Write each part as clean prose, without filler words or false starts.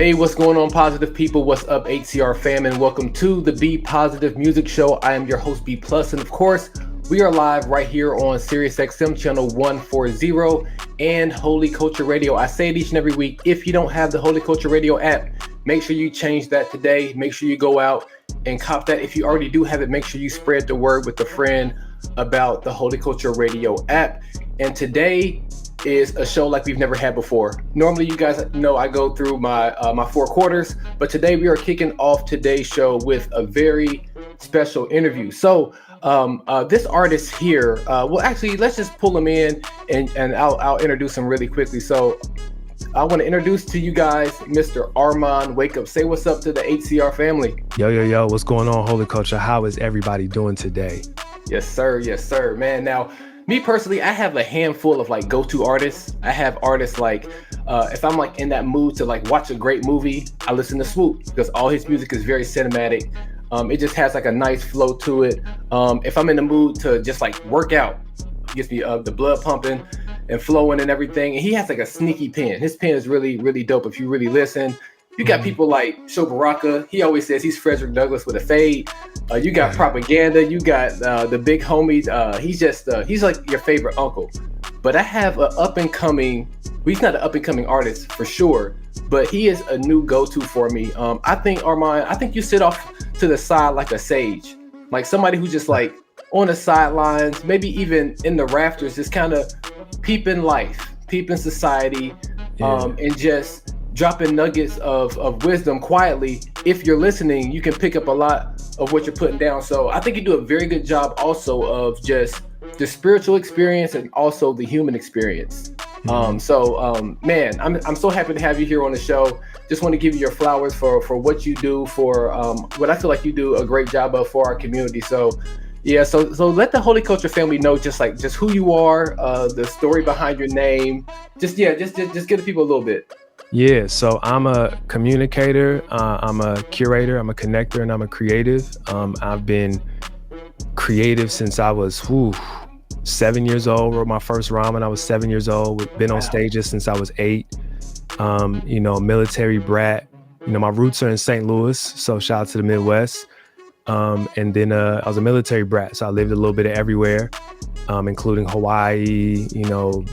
Hey, what's going on, positive people? What's up, HCR fam? And welcome to the Be Positive Music Show. I am your host, B Plus, and of course, we are live right here on SiriusXM channel 140 and Holy Culture Radio. I say it each and every week. If you don't have the Holy Culture Radio app, make sure you change that today. Make sure you go out and cop that. If you already do have it, make sure you spread the word with a friend about the Holy Culture Radio app. And today is a show like we've never had before. Normally, you guys know I go through my four quarters, but today we are kicking off today's show with a very special interview. So this artist here, well, actually, let's just pull him in and I'll introduce him really quickly. So I want to introduce to you guys Mr. Armond WakeUp. Say what's up to the HCR family. Yo, what's going on, Holy Culture? How is everybody doing today? Yes, sir, man. Now, me personally, I have a handful of like go-to artists. I have artists like, if I'm like in that mood to like watch a great movie, I listen to Swoop because all his music is very cinematic. It just has like a nice flow to it. If I'm in the mood to just like work out, it gets me the blood pumping and flowing and everything. And he has like a sneaky pen. His pen is really, really dope if you really listen. You got people like Sho Baraka. He always says he's Frederick Douglass with a fade. You got Propaganda. You got the big homie. He's like your favorite uncle. But I have an up and coming. Well, he's not an up and coming artist for sure, but he is a new go-to for me. I think Armond. I think you sit off to the side like a sage, like somebody who's just like on the sidelines, maybe even in the rafters, just kind of peeping life, peeping society, and just dropping nuggets of wisdom quietly. If you're listening, you can pick up a lot of what you're putting down. So I think you do a very good job also of just the spiritual experience and also the human experience. Man, I'm so happy to have you here on the show. Just want to give you your flowers for what you do, for what I feel like you do a great job of for our community. So yeah, so let the Holy Culture family know just who you are, the story behind your name. Just give the people a little bit. Yeah, so I'm a communicator, I'm a curator, I'm a connector, and I'm a creative. I've been creative since I was 7 years old. Wrote my first rhyme when I was 7 years old. Been on stages since I was 8. Military brat. My roots are in St. Louis, so shout out to the Midwest. And then I was a military brat, so I lived a little bit of everywhere, including Hawaii,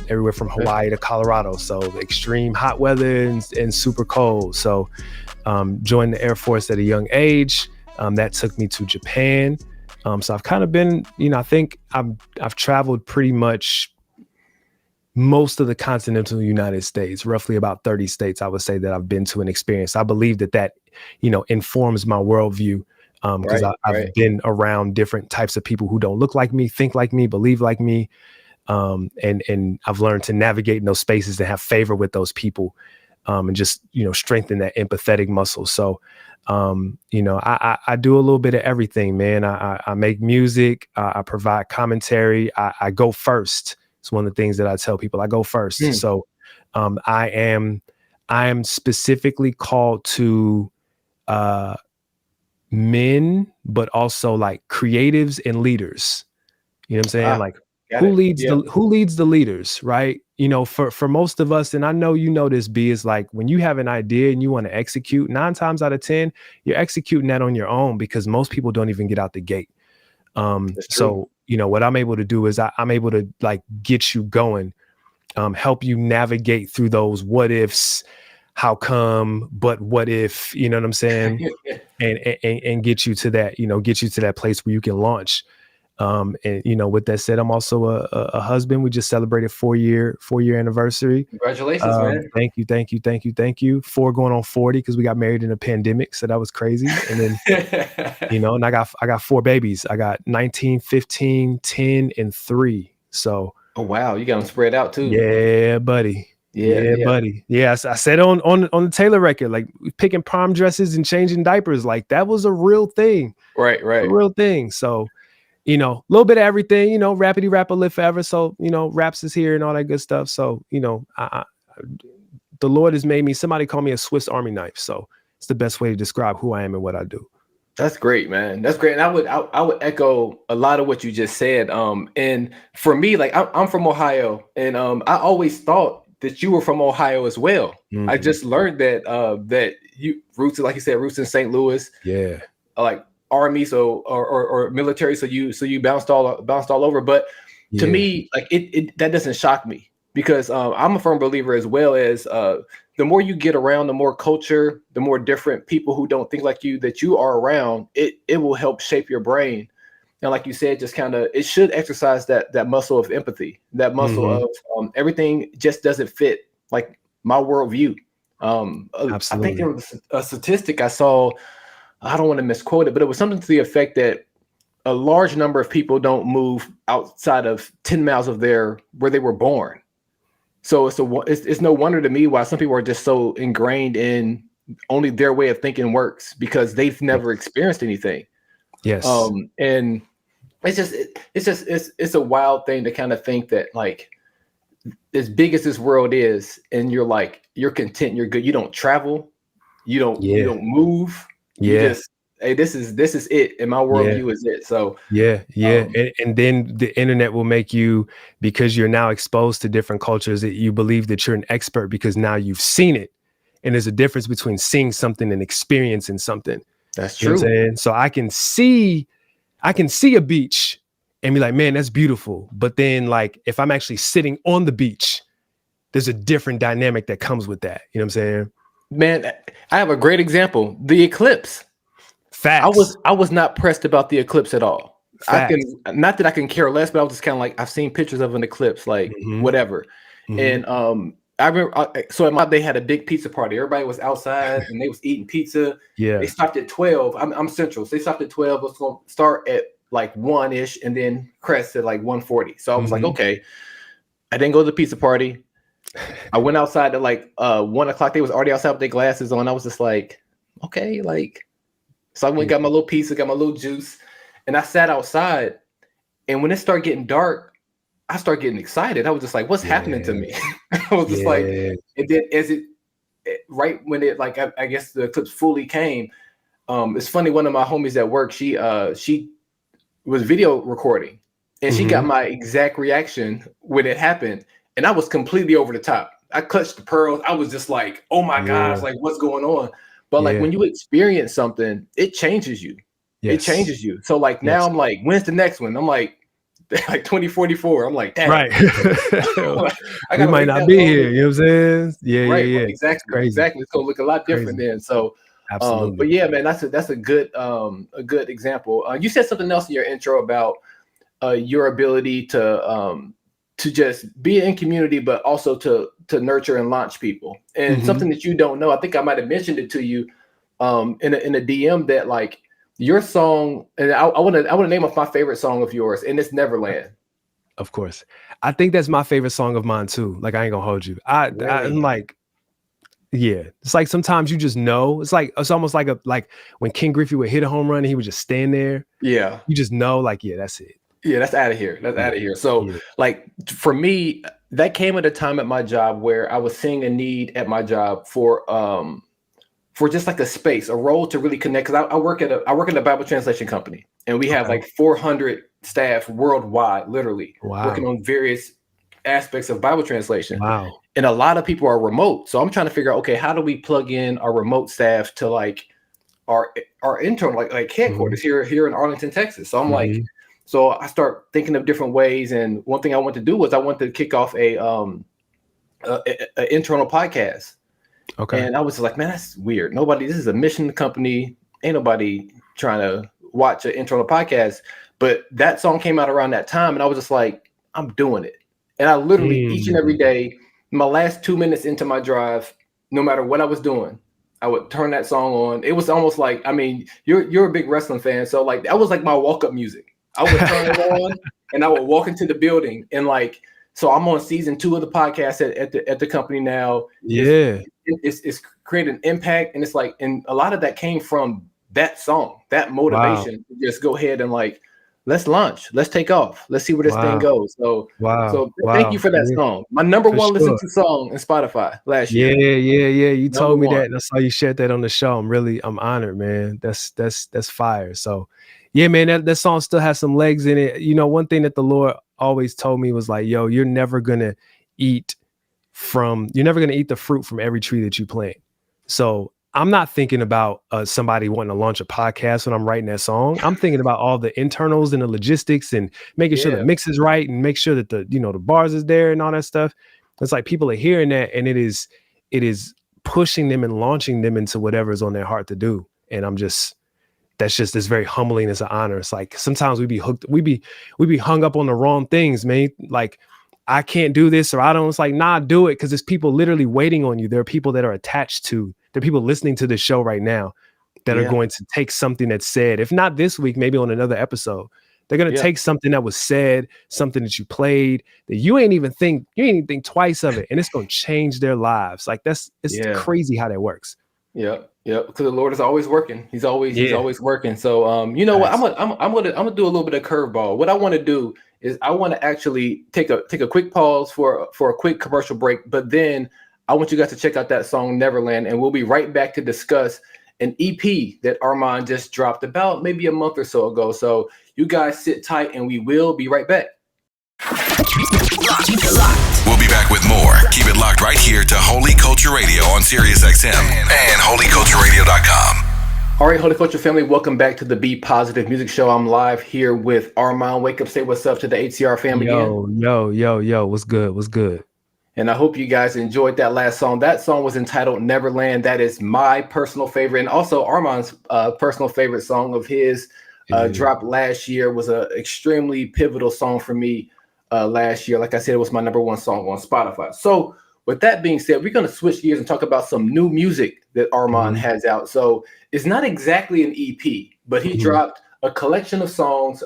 everywhere from Hawaii to Colorado. So extreme hot weather and super cold. So joined the Air Force at a young age. That took me to Japan. So I've kind of been, I think I've traveled pretty much most of the continental United States, roughly about 30 states, I would say that I've been to and experienced. I believe that informs my worldview. Because I've been around different types of people who don't look like me, think like me, believe like me. And I've learned to navigate in those spaces and have favor with those people, and just, strengthen that empathetic muscle. So, I do a little bit of everything, man. I make music, I provide commentary. I go first. It's one of the things that I tell people. I go first. So I am specifically called to men, but also like creatives and leaders. You know what I'm saying? Like who leads the leaders, right? For most of us, and I know this, B, is like when you have an idea and you want to execute, 9 times out of 10, you're executing that on your own because most people don't even get out the gate. So, what I'm able to do is I'm able to like get you going, help you navigate through those what ifs, how come, but what if, you know what I'm saying? and get you to that, place where you can launch. And with that said, I'm also a husband. We just celebrated 4-year anniversary. Congratulations, man. Thank you. 4 going on 40 because we got married in a pandemic. So that was crazy. And then, and I got 4 babies. I got 19, 15, 10, and 3. So. Oh, wow. You got them spread out too. Yeah, buddy. Yeah, buddy. Yeah, I said on the Taylor record, like picking prom dresses and changing diapers, like that was a real thing. Right. A real thing. So, a little bit of everything, rappity rap will live forever. So, raps is here and all that good stuff. So, the Lord has made me, somebody call me a Swiss Army knife. So it's the best way to describe who I am and what I do. That's great, man. That's great. And I would echo a lot of what you just said. And for me, like I'm from Ohio, and I always thought that you were from Ohio as well. Mm-hmm. I just learned that that you roots, like you said, roots in St. Louis. Yeah. Like Army, so or military, so you bounced all over. But to me, like it that doesn't shock me, because I'm a firm believer, as well as the more you get around, the more culture, the more different people who don't think like you that you are around, it will help shape your brain. And like you said, just kind of, it should exercise that muscle of empathy, that muscle of everything just doesn't fit like my worldview. I think there was a statistic I saw. I don't want to misquote it, but it was something to the effect that a large number of people don't move outside of 10 miles of where they were born. So it's no wonder to me why some people are just so ingrained in only their way of thinking works, because they've never experienced anything. Yes. And it's a wild thing to kind of think that, like, as big as this world is, and you're content, you're good. You don't travel, you don't move. You just, hey, this is it, and my worldview is it. So and then the internet will make you, because you're now exposed to different cultures, that you believe that you're an expert because now you've seen it. And there's a difference between seeing something and experiencing something. That's true. You know what I'm saying? So I can see a beach and be like, man, that's beautiful. But then, like, if I'm actually sitting on the beach, there's a different dynamic that comes with that. You know what I'm saying? Man, I have a great example. The eclipse. Facts. I was not pressed about the eclipse at all. Facts. Not that I can care less, but I was just kind of like, I've seen pictures of an eclipse, like whatever. And I remember, so at my, they had a big pizza party. Everybody was outside and they was eating pizza. Yeah. They stopped at 12. I'm Central, so they stopped at 12. It was going to start at like 1-ish and then crest at like 1:40. So I was like, okay. I didn't go to the pizza party. I went outside at like 1 o'clock. They was already outside with their glasses on. I was just like, okay, like, so I went and got my little pizza, got my little juice, and I sat outside. And when it started getting dark, I started getting excited. I was just like, what's happening to me? I was just like, and then as right when it, like, I guess the eclipse fully came, it's funny, one of my homies at work, she was video recording, and she got my exact reaction when it happened. And I was completely over the top. I clutched the pearls. I was just like, oh my gosh, like, what's going on? But like, when you experience something, it changes you. It changes you. So like now I'm like, when's the next one? I'm like 2044. I'm like, damn. Right. I might not be here. You know what I'm saying? Yeah. Exactly. Exactly. It's gonna look a lot different then. So absolutely. But yeah, man, that's a good example. You said something else in your intro about your ability to just be in community, but also to nurture and launch people. And something that you don't know, I think I might have mentioned it to you in a DM, that like your song, and I want to name off my favorite song of yours, and it's Neverland. Of course. I think that's my favorite song of mine too. Like, I ain't gonna hold you. I'm like, yeah, it's like sometimes you just know. It's almost like when King Griffey would hit a home run and he would just stand there. Yeah. You just know, like, yeah, that's it. Yeah, that's out of here. That's out of here. So like, for me, that came at a time at my job where I was seeing a need at my job for just like a space, a role to really connect. Because I work at a Bible translation company, and we have like 400 staff worldwide, literally working on various aspects of Bible translation. Wow. And a lot of people are remote. So I'm trying to figure out, okay, how do we plug in our remote staff to like our internal, like headquarters here in Arlington, Texas. So I'm like, so I start thinking of different ways. And one thing I want to do was I want to kick off a internal podcast. Okay. And I was like, man, that's weird. This is a mission company. Ain't nobody trying to watch an internal podcast. But that song came out around that time, and I was just like, I'm doing it. And I literally each and every day, my last 2 minutes into my drive, no matter what I was doing, I would turn that song on. It was almost like, I mean, you're a big wrestling fan, so like that was like my walk-up music. I would turn it on and I would walk into the building, and like, so I'm on season 2 of the podcast at the company now. Yeah. It's created an impact, and it's like, and a lot of that came from that song, that motivation to just go ahead and like, let's launch, let's take off, let's see where this thing goes. So thank you for that song. My number one listened to song in Spotify last year. Yeah. You told me that, and I saw you shared that on the show. I'm honored, man. That's fire. So yeah, man, that song still has some legs in it. You know, one thing that the Lord always told me was like, yo, you're never gonna eat eat the fruit from every tree that you plant. So I'm not thinking about somebody wanting to launch a podcast when I'm writing that song. I'm thinking about all the internals and the logistics and making sure the mix is right and make sure that the bars is there and all that stuff. It's like people are hearing that, and it is pushing them and launching them into whatever is on their heart to do. And it's very humbling. It's an honor. It's like sometimes we be hung up on the wrong things, man. Like, I can't do this, or I don't. It's like, nah, do it, because there's people literally waiting on you. There are people that are attached to. There are people listening to this show right now that are going to take something that's said, if not this week, maybe on another episode. They're going to take something that was said, something that you played, that you ain't even think twice of it, and it's going to change their lives. Like, it's crazy how that works. Yeah. Because the Lord is always working. He's always working. So, you know what? I'm gonna do a little bit of curveball. What I want to do is I want to actually take a quick pause for a quick commercial break, but then I want you guys to check out that song Neverland, and we'll be right back to discuss an EP that Armond just dropped about maybe a month or so ago. So you guys sit tight, and we will be right back. Keep it locked. We'll be back with more. Keep it locked right here to Holy Culture Radio on SiriusXM and holycultureradio.com. All right, Holy Culture family, welcome back to the Be Positive Music Show. I'm live here with Armond WakeUp. Say what's up to the HCR family again. Yo, what's good? And I hope you guys enjoyed that last song. That song was entitled Neverland. That is my personal favorite, and also Armond's personal favorite song of his. Dropped last year, was an extremely pivotal song for me last year. Like I said, it was my number one song on Spotify. So with that being said, we're going to switch gears and talk about some new music that Armond has out. So it's not exactly an EP, but he dropped a collection of songs.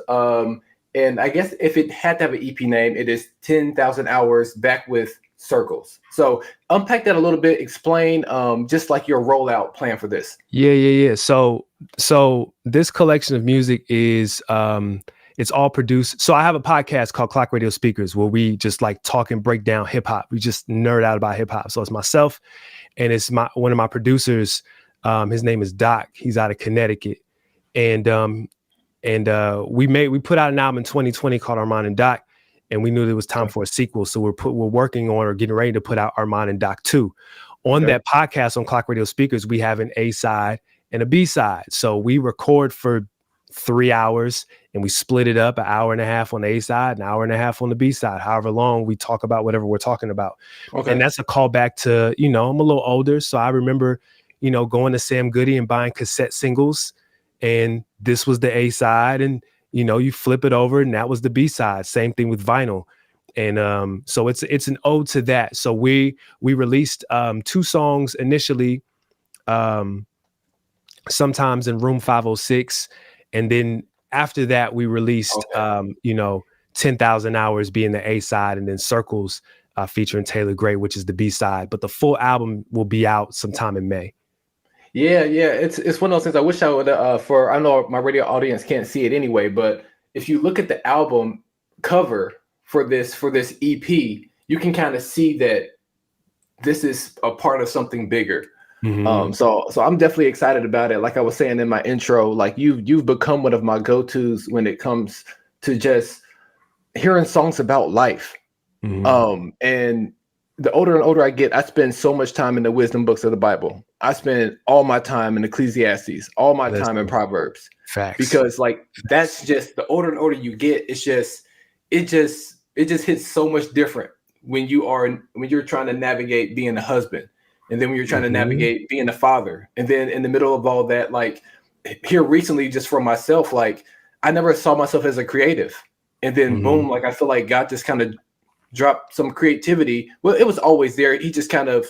And I guess if it had to have an EP name, it is 10,000 Hours Back with Circles. So unpack that a little bit. Explain just like your rollout plan for this. Yeah. So this collection of music is it's all produced. So I have a podcast called Clock Radio Speakers, where we just like talk and break down hip hop. We just nerd out about hip hop. So it's myself, and it's one of my producers. His name is Doc. He's out of Connecticut, and we put out an album in 2020 called Armond and Doc, and we knew there was time for a sequel. So we're working on or getting ready to put out Armond and Doc 2. On that podcast on Clock Radio Speakers, we have an A side and a B side. So we record for 3 hours, and we split it up, an hour and a half on the A side, an hour and a half on the B side, however long we talk about whatever we're talking about. And that's a callback to, I'm a little older. So I remember, going to Sam Goody and buying cassette singles, and this was the A side, and, you flip it over and that was the B side. Same thing with vinyl. And so it's an ode to that. So we released 2 songs initially, sometimes in Room 506. And then after that, we released, 10,000 Hours being the A side, and then Circles featuring Taylor Gray, which is the B side. But the full album will be out sometime in May. Yeah. It's one of those things. I wish I would, I know my radio audience can't see it anyway, but if you look at the album cover for this EP, you can kind of see that this is a part of something bigger. So I'm definitely excited about it. Like I was saying in my intro, like you've become one of my go-tos when it comes to just hearing songs about life. And the older and older I get, I spend so much time in the wisdom books of the Bible. I spend all my time in Ecclesiastes, all my time in Proverbs. Facts. Because like that's just the older and older you get, it just hits so much different when you're trying to navigate being a husband. And then when you're trying to navigate being a father, and then in the middle of all that, like here recently, just for myself, like I never saw myself as a creative, and then boom, like I feel like God just kind of dropped some creativity. Well, it was always there. He just kind of,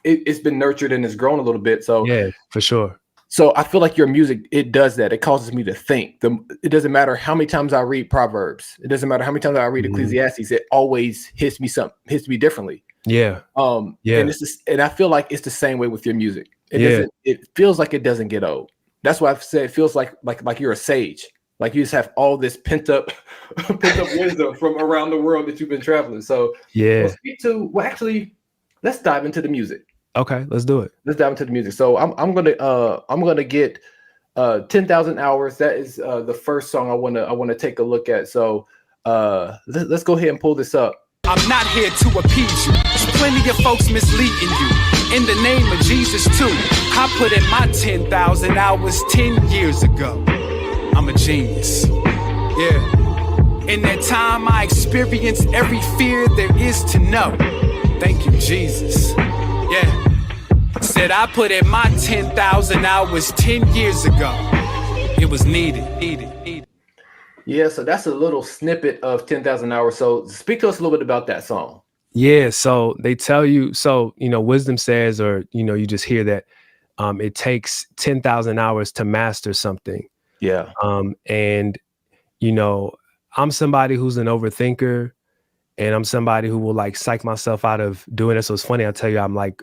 it's been nurtured and it's grown a little bit. So yeah, for sure. So I feel like your music, it does that. It causes me to think. It doesn't matter how many times I read Proverbs. It doesn't matter how many times I read Ecclesiastes. It always hits me differently. Yeah. And I feel like it's the same way with your music. It feels like it doesn't get old. That's why I've said it feels like you're a sage. Like you just have all this pent up wisdom from around the world that you've been traveling. So actually, let's dive into the music. Okay, let's do it. Let's dive into the music. So I'm gonna get 10,000 Hours. That is the first song I wanna take a look at. So let's go ahead and pull this up. I'm not here to appease you. There's plenty of folks misleading you. In the name of Jesus too. I put in my 10,000 hours 10 years ago. I'm a genius. Yeah. In that time I experienced every fear there is to know. Thank you, Jesus. Yeah. Said I put in my 10,000 hours 10 years ago. It was needed. Yeah, so that's a little snippet of 10,000 hours. So speak to us a little bit about that song. Yeah, so they tell you, so, wisdom says, or, you just hear that it takes 10,000 hours to master something. Yeah. And, I'm somebody who's an overthinker, and I'm somebody who will like psych myself out of doing it. So it's funny, I'll tell you, I'm like,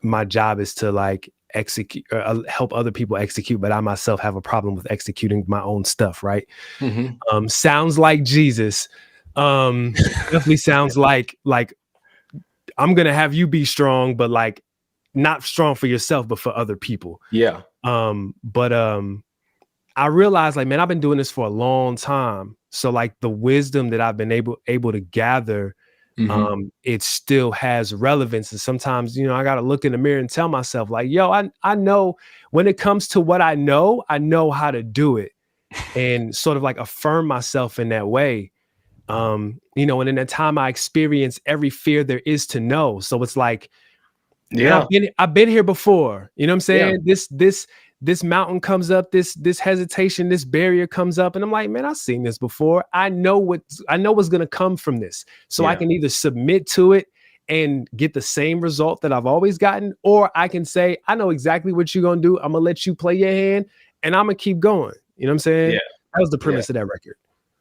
my job is to like execute or help other people execute, but I myself have a problem with executing my own stuff. Right. Mm-hmm. Sounds like Jesus. Definitely sounds like I'm going to have you be strong, but like not strong for yourself, but for other people. Yeah. But I realized like, man, I've been doing this for a long time. So like the wisdom that I've been able to gather, it still has relevance. And sometimes, I got to look in the mirror and tell myself like, yo, I know when it comes to what I know how to do it, and sort of like affirm myself in that way. And in that time I experience every fear there is to know. So it's like, yeah, I've been here before, you know what I'm saying? Yeah. This mountain comes up, this hesitation, this barrier comes up, and I'm like, man, I've seen this before. I know what's going to come from this. So I can either submit to it and get the same result that I've always gotten, or I can say, I know exactly what you're going to do. I'm going to let you play your hand and I'm going to keep going. You know what I'm saying? Yeah. That was the premise of that record.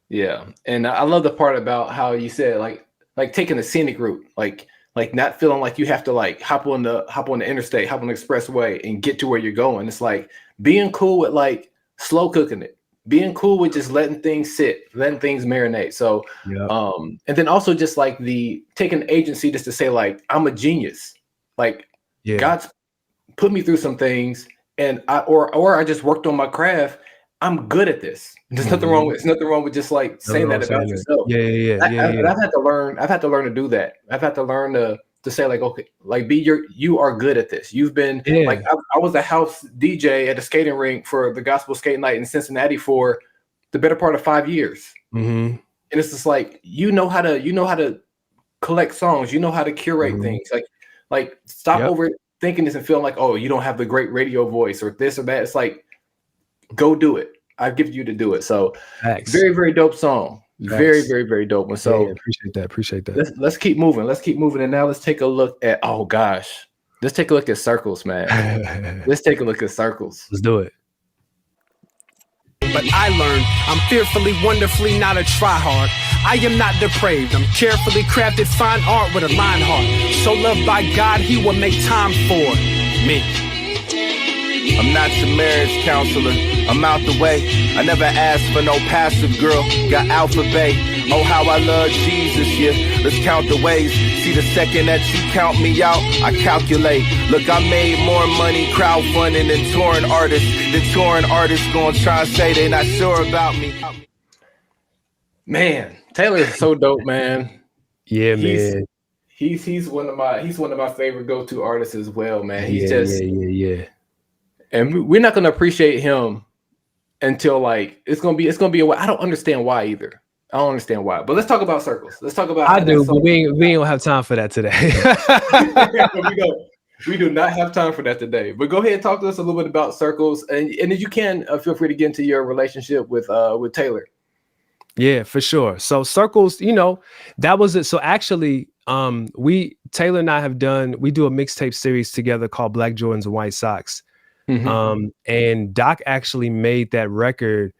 Yeah. And I love the part about how you said like taking the scenic route, like not feeling like you have to like hop on the interstate, hop on the expressway and get to where you're going. It's like being cool with like slow cooking it, being cool with just letting things sit, letting things marinate. So, and then also just like the taking agency just to say like, I'm a genius. Like God's put me through some things and I just worked on my craft. I'm good at this. There's nothing wrong with. It's nothing wrong with just like saying that about yourself. Yeah. I've had to learn. I've had to learn to do that. I've had to learn to say like, okay, like you are good at this. You've been like I was a house DJ at a skating rink for the Gospel Skate Night in Cincinnati for the better part of 5 years. And it's just like you know how to collect songs. You know how to curate things. Like stop overthinking this and feeling like, oh, you don't have the great radio voice or this or that. It's like, go do it. I've given you to do it. So very, very dope song. Very, very, very dope one. So appreciate that. Let's keep moving. And now let's take a look at, oh gosh, let's take a look at Circles, man. Let's take a look at Circles. Let's do it. But I learned I'm fearfully, wonderfully not a tryhard. I am not depraved. I'm carefully crafted fine art with a line heart. So loved by God, he will make time for me. I'm not your marriage counselor, I'm out the way. I never asked for no passive girl, got alpha bay. Oh, how I love Jesus, yeah. Let's count the ways. See, the second that you count me out, I calculate. Look, I made more money crowdfunding than touring artists. Gonna try and say they not sure about me. Man, Taylor is so dope, man. Yeah, man. He's one of my favorite go-to artists as well, man. Yeah. And we're not going to appreciate him until like it's going to be a while. I don't understand why either. I don't understand why. But let's talk about Circles. Let's talk about. I do, but we ain't have time for that today. we do not have time for that today. But go ahead and talk to us a little bit about Circles, and if you can, feel free to get into your relationship with Taylor. Yeah, for sure. So Circles, that was it. So actually, Taylor and I we do a mixtape series together called Black Jordans and White Socks. And Doc actually made that record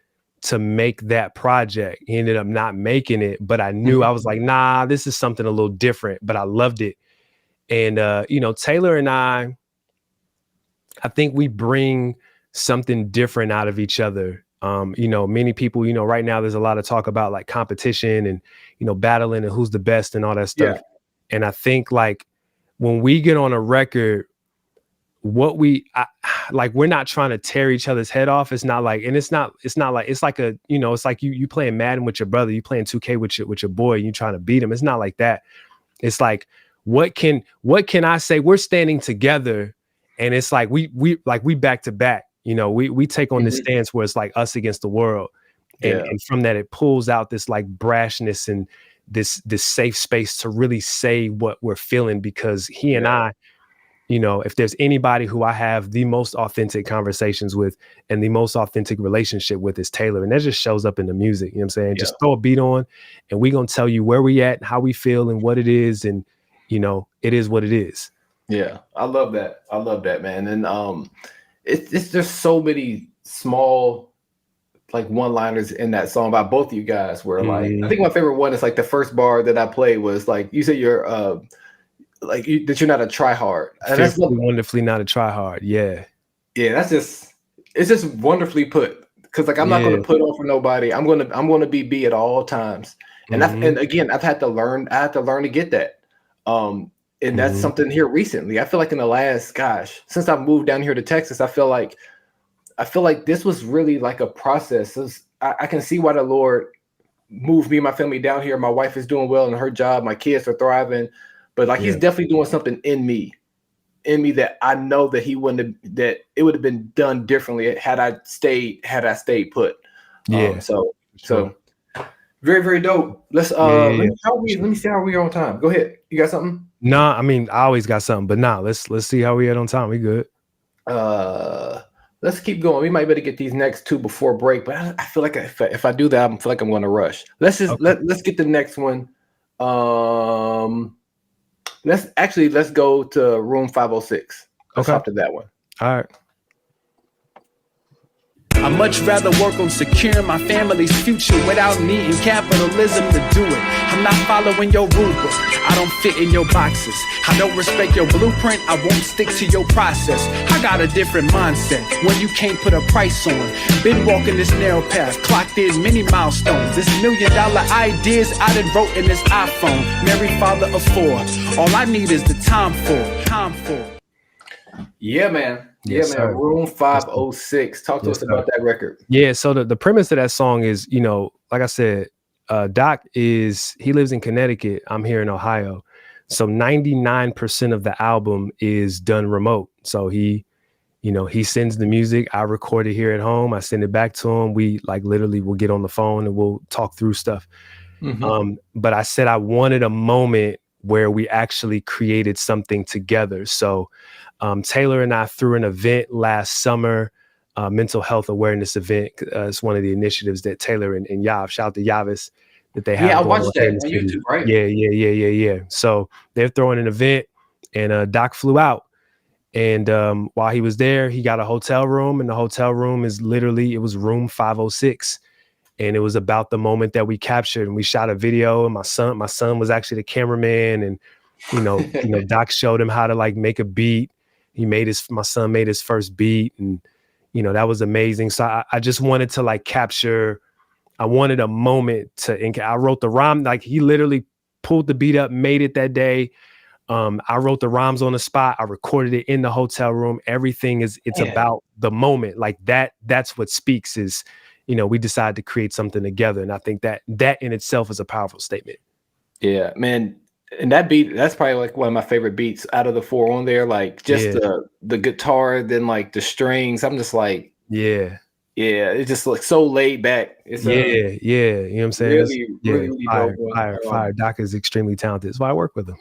to make that project. He ended up not making it, but I knew I was like, nah, this is something a little different, but I loved it. And, Taylor and I think we bring something different out of each other. Many people, right now there's a lot of talk about like competition and, battling and who's the best and all that stuff. Yeah. And I think like when we get on a record, we're not trying to tear each other's head off. It's not like, and it's like it's like you playing Madden with your brother, you playing 2K with your boy, and you trying to beat him. It's not like that. It's like what can I say? We're standing together, and it's like we back to back. You know, we take on this stance where it's like us against the world, and from that it pulls out this like brashness and this safe space to really say what we're feeling, because he and I, you know, if there's anybody who I have the most authentic conversations with and the most authentic relationship with, is Taylor. And that just shows up in the music. You know what I'm saying? Just throw a beat on and we're going to tell you where we at, how we feel, and what it is. And, you know, it is what it is. Yeah. I love that. I love that, man. And it's just so many small like one-liners in that song by both of you guys where like, I think my favorite one is like the first bar that I played was like, you said you're that you're not a try hard. And that's wonderfully not a try hard. Yeah. Yeah. It's just wonderfly put. Cause like, I'm not going to put on for nobody. I'm going to be at all times. And and again, I had to learn to get that. And that's something here recently. I feel like in the last, since I've moved down here to Texas, I feel like this was really like a process. I can see why the Lord moved me and my family down here. My wife is doing well in her job. My kids are thriving, but like he's definitely doing something in me that I know that that it would have been done differently had I stayed put. So very, very dope. Let's let me see how we are on time. Go ahead. You got something? Nah, I mean, I always got something, but let's see how we are on time. We good. Let's keep going. We might better get these next two before break, but I feel like if I do that, I feel like I'm going to rush. Let's let's get the next one. Let's go to room 506. Let's hop to that one. All right. I'd much rather work on securing my family's future without needing capitalism to do it. I'm not following your rubric. I don't fit in your boxes. I don't respect your blueprint. I won't stick to your process. I got a different mindset, one you can't put a price on. Been walking this narrow path, clocked in many milestones. This $1 million ideas I done wrote in this iPhone. Married, father of 4. All I need is the time for. Yeah, man. Yes, man. Room 506. Talk to us about that record. Yeah. So the premise of that song is, you know, like I said, Doc he lives in Connecticut. I'm here in Ohio. So 99% of the album is done remote. So he sends the music. I record it here at home. I send it back to him. We like literally will get on the phone and we'll talk through stuff. But I said I wanted a moment where we actually created something together. So Taylor and I threw an event last summer, mental health awareness event. It's one of the initiatives that Taylor and Yav, shout out to Yavis, that they have. Yeah, I watched that on YouTube, right? Yeah. So they're throwing an event, and Doc flew out. And while he was there, he got a hotel room, and the hotel room it was room 506. And it was about the moment that we captured, and we shot a video, and my son was actually the cameraman, and Doc showed him how to like make a beat. My son made his first beat, and that was amazing. So I just wanted to like capture. I wanted a moment I wrote the rhyme. Like he literally pulled the beat up, made it that day. I wrote the rhymes on the spot. I recorded it in the hotel room. Everything it's about the moment. Like that's what speaks is, we decided to create something together. And I think that in itself is a powerful statement. Yeah, man. And that beat, that's probably like one of my favorite beats out of the 4 on there. Like just the guitar, then like the strings. I'm just like, it just looks so laid back. It's You know what I'm saying? Really fire. Doc is extremely talented. That's why I work with him.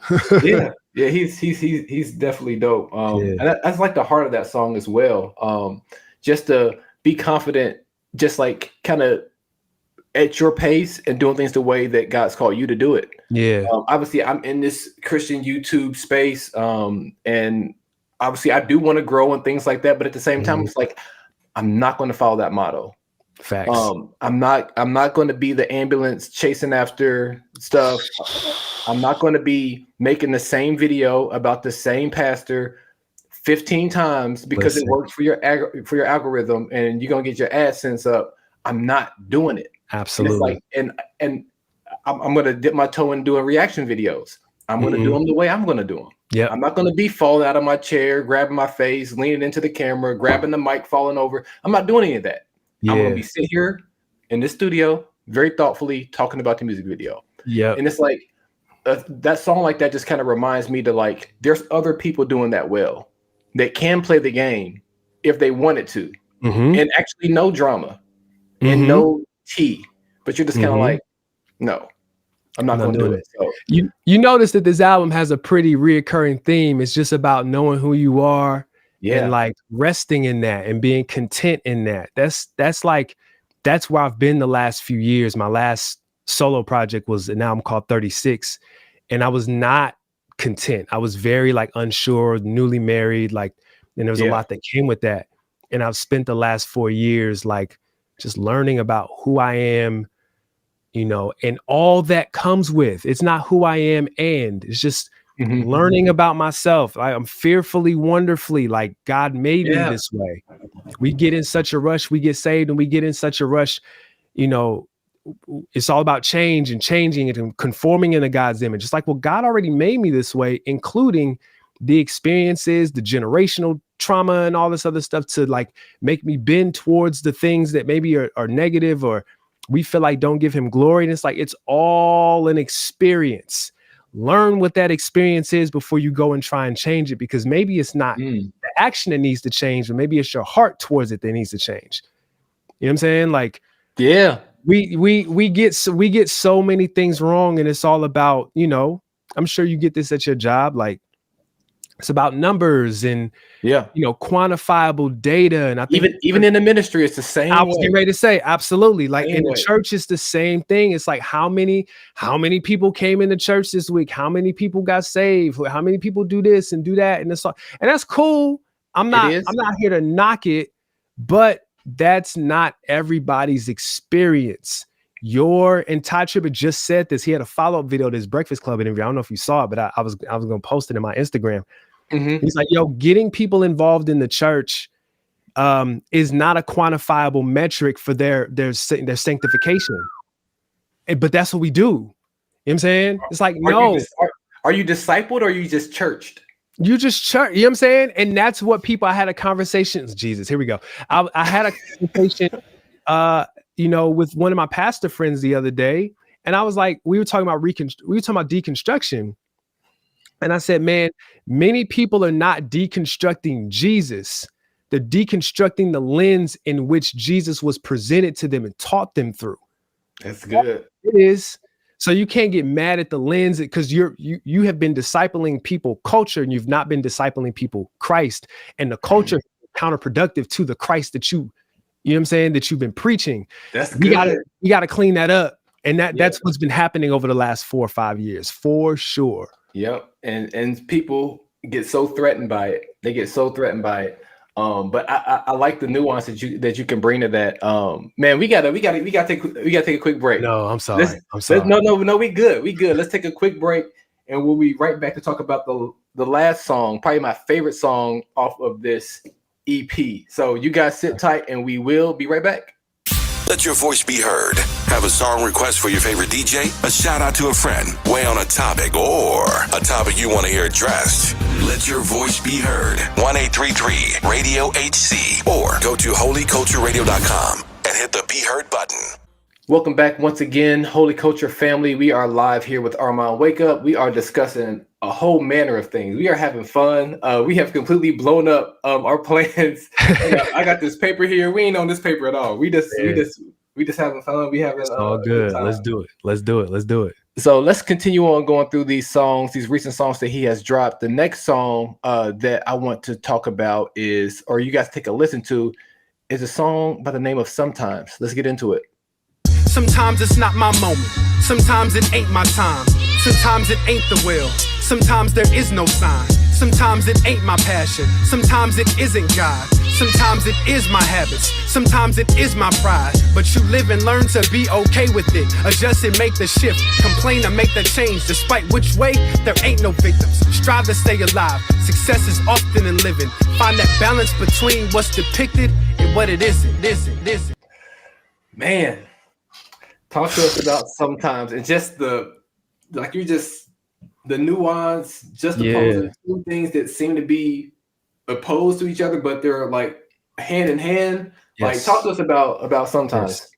He's definitely dope. And that's like the heart of that song as well. Just to be confident, just like kind of at your pace and doing things the way that God's called you to do it. Yeah. Obviously, I'm in this Christian YouTube space, and obviously, I do want to grow and things like that. But at the same time, it's like I'm not going to follow that motto. Facts. I'm not going to be the ambulance chasing after stuff. I'm not going to be making the same video about the same pastor 15 times because it works for your algorithm, and you're gonna get your AdSense up. I'm not doing it. Absolutely. And it's like, and I'm going to dip my toe in doing reaction videos. I'm going to do them the way I'm going to do them. Yeah. I'm not going to be falling out of my chair, grabbing my face, leaning into the camera, grabbing the mic, falling over. I'm not doing any of that. I'm going to be sitting here in the studio, very thoughtfully talking about the music video. Yeah. And it's like, that song like that just kind of reminds me to like, there's other people doing that well, that can play the game if they wanted to, and actually no drama and no tea, but you're just kind of like, no, I'm not going to do it. So you notice that this album has a pretty reoccurring theme. It's just about knowing who you are and like resting in that and being content in that. That's where I've been the last few years. My last solo project was an album called 36, and I was not content. I was very like unsure, newly married, like, and there was a lot that came with that. And I've spent the last 4 years like just learning about who I am, you know, and all that comes with. It's not who I am, and it's just learning about myself. I'm fearfully, wonderfully, like God made me this way. We get in such a rush, we get saved, and we get in such a rush, you know, it's all about change and changing it and conforming into God's image. It's like, well, God already made me this way, including the experiences, the generational trauma and all this other stuff to like make me bend towards the things that maybe are negative or we feel like don't give him glory. And it's like, it's all an experience. Learn what that experience is before you go and try and change it, because maybe it's not the action that needs to change, but maybe it's your heart towards it that needs to change. You know what I'm saying? Like, we get so many things wrong, and it's all about, you know, I'm sure you get this at your job, like it's about numbers and you know, quantifiable data. And I think even in the ministry, it's the same. I was getting ready to say, absolutely. Like in the church, it's the same thing. It's like how many people came into church this week? How many people got saved? How many people do this and do that? And that's cool. I'm not here to knock it, but that's not everybody's experience. And Ty Tribbett just said this. He had a follow-up video to his Breakfast Club interview. I don't know if you saw it, but I was going to post it in my Instagram. He's like, yo, getting people involved in the church is not a quantifiable metric for their sanctification. But that's what we do. You know what I'm saying? It's like, are you discipled or are you just churched? You just church. You know what I'm saying? And that's what I had a conversation. Jesus, here we go. I had a conversation, you know, with one of my pastor friends the other day. And I was like, we were talking about deconstruction. And I said, man, many people are not deconstructing Jesus. They're deconstructing the lens in which Jesus was presented to them and taught them through. That's good. It is. So you can't get mad at the lens because you have been discipling people culture and you've not been discipling people Christ. And the culture is counterproductive to the Christ that you know what I'm saying, that you've been preaching. That's good. We gotta clean that up. And that's what's been happening over the last 4 or 5 years, for sure. Yep. And people get so threatened by it. They get so threatened by it. But I like the nuance that you can bring to that. Man, we gotta take a quick break. No, I'm sorry. No, we good. Let's take a quick break, and we'll be right back to talk about the last song, probably my favorite song off of this EP. So you guys sit tight, and we will be right back. Let your voice be heard. Have a song request for your favorite DJ? A shout out to a friend? Weigh on a topic or a topic you want to hear addressed? Let your voice be heard. 1-833-RADIO-HC or go to holycultureradio.com and hit the Be Heard button. Welcome back once again, Holy Culture family. We are live here with Armond WakeUp. We are discussing a whole manner of things. We are having fun. We have completely blown up our plans. I got this paper here. We ain't on this paper at all. We just having fun. We having all good. Let's do it. So let's continue on going through these songs, these recent songs that he has dropped. The next song that I want to talk about is, or you guys take a listen to, is a song by the name of Sometimes. Let's get into it. Sometimes it's not my moment. Sometimes it ain't my time. Sometimes it ain't the will. Sometimes there is no sign. Sometimes it ain't my passion. Sometimes it isn't God. Sometimes it is my habits. Sometimes it is my pride. But you live and learn to be okay with it. Adjust and make the shift. Complain and make the change. Despite which way, there ain't no victims. Strive to stay alive. Success is often in living. Find that balance between what's depicted and what it isn't. Man, talk to us about Sometimes, and just the nuance, just opposing two things that seem to be opposed to each other, but they're like hand in hand. Yes. Like, talk to us about Sometimes.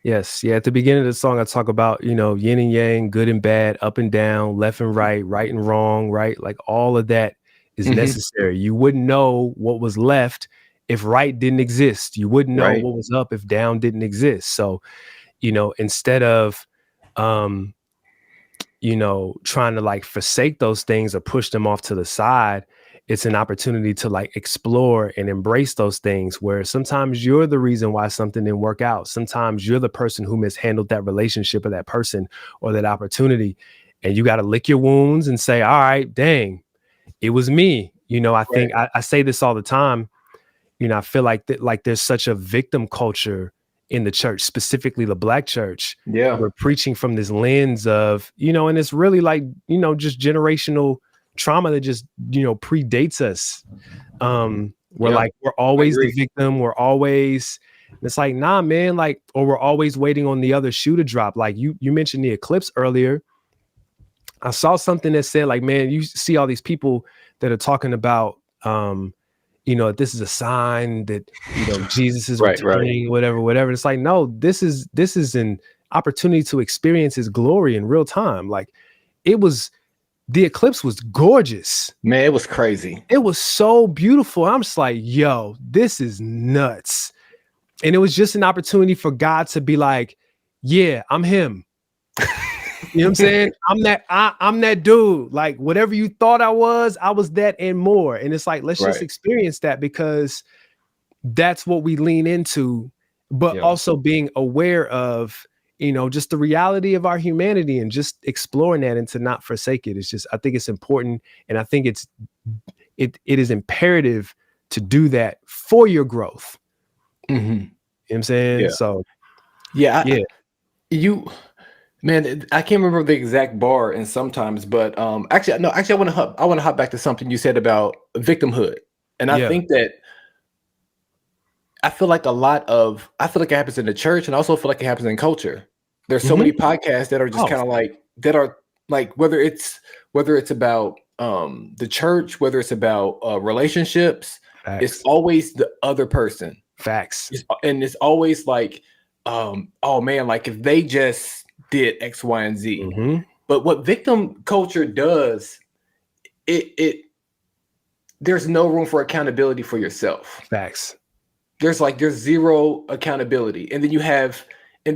Yes. Yeah. At the beginning of the song, I talk about, yin and yang, good and bad, up and down, left and right and wrong, right? Like all of that is necessary. You wouldn't know what was left if right didn't exist. You wouldn't know what was up if down didn't exist. So, instead of, trying to like forsake those things or push them off to the side, it's an opportunity to like explore and embrace those things where sometimes you're the reason why something didn't work out. Sometimes you're the person who mishandled that relationship or that person or that opportunity. And you got to lick your wounds and say, all right, dang, it was me. I think I say this all the time. I feel like there's such a victim culture in the church, specifically the Black church. Yeah. We're preaching from this lens of, and it's really like, just generational trauma that just, predates us. We're always the victim. We're always, it's like, nah, man, like, or we're always waiting on the other shoe to drop. Like you mentioned the eclipse earlier. I saw something that said like, man, you see all these people that are talking about, this is a sign that, Jesus is returning, whatever. It's like, no, this is an opportunity to experience his glory in real time. Like the eclipse was gorgeous. Man, it was crazy. It was so beautiful. I'm just like, yo, this is nuts. And it was just an opportunity for God to be like, yeah, I'm him. You know what I'm saying? I'm that dude. Like whatever you thought I was that and more. And it's like, let's just experience that, because that's what we lean into, but also being aware of, just the reality of our humanity and just exploring that and to not forsake it. It's just, I think it's important. And I think it is imperative to do that for your growth. You know what I'm saying? Yeah. So man, I can't remember the exact bar and sometimes, but actually I want to hop back to something you said about victimhood. And I think that I feel like it happens in the church, and I also feel like it happens in culture. There's so many podcasts that are just kind of like, that are like, whether it's about the church, whether it's about relationships, it's always the other person. Facts. And it's always like, oh man, like if they just did X, Y, and Z. But what victim culture does, there's no room for accountability for yourself. Facts. There's zero accountability. And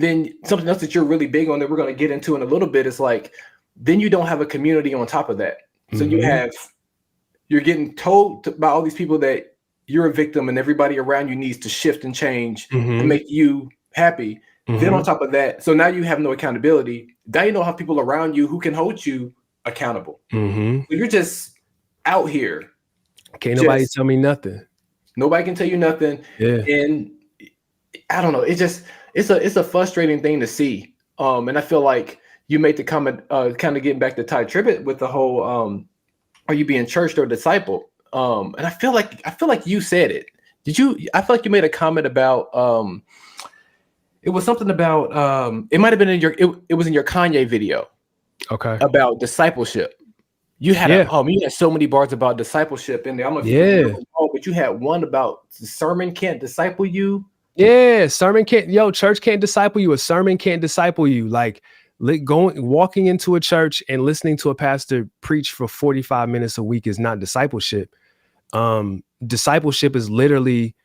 then something else that you're really big on that we're going to get into in a little bit is like, then you don't have a community on top of that. So you're getting told by all these people that you're a victim and everybody around you needs to shift and change and make you happy. Then on top of that, so now you have no accountability. Now you don't have people around you who can hold you accountable. So you're just out here. Can't nobody tell me nothing. Nobody can tell you nothing. Yeah. And I don't know. It's a frustrating thing to see. And I feel like you made the comment, kind of getting back to Ty Tribbett with the whole, are you being churched or discipled? And I feel like you said it. Did you? I feel like you made a comment about, it was something about, it might've been it was in your Kanye video. Okay. About discipleship. You had you had so many bars about discipleship in there. I'm like, but you had one about the sermon can't disciple you. Yeah, church can't disciple you. A sermon can't disciple you. Like walking into a church and listening to a pastor preach for 45 minutes a week is not discipleship. Discipleship is literally,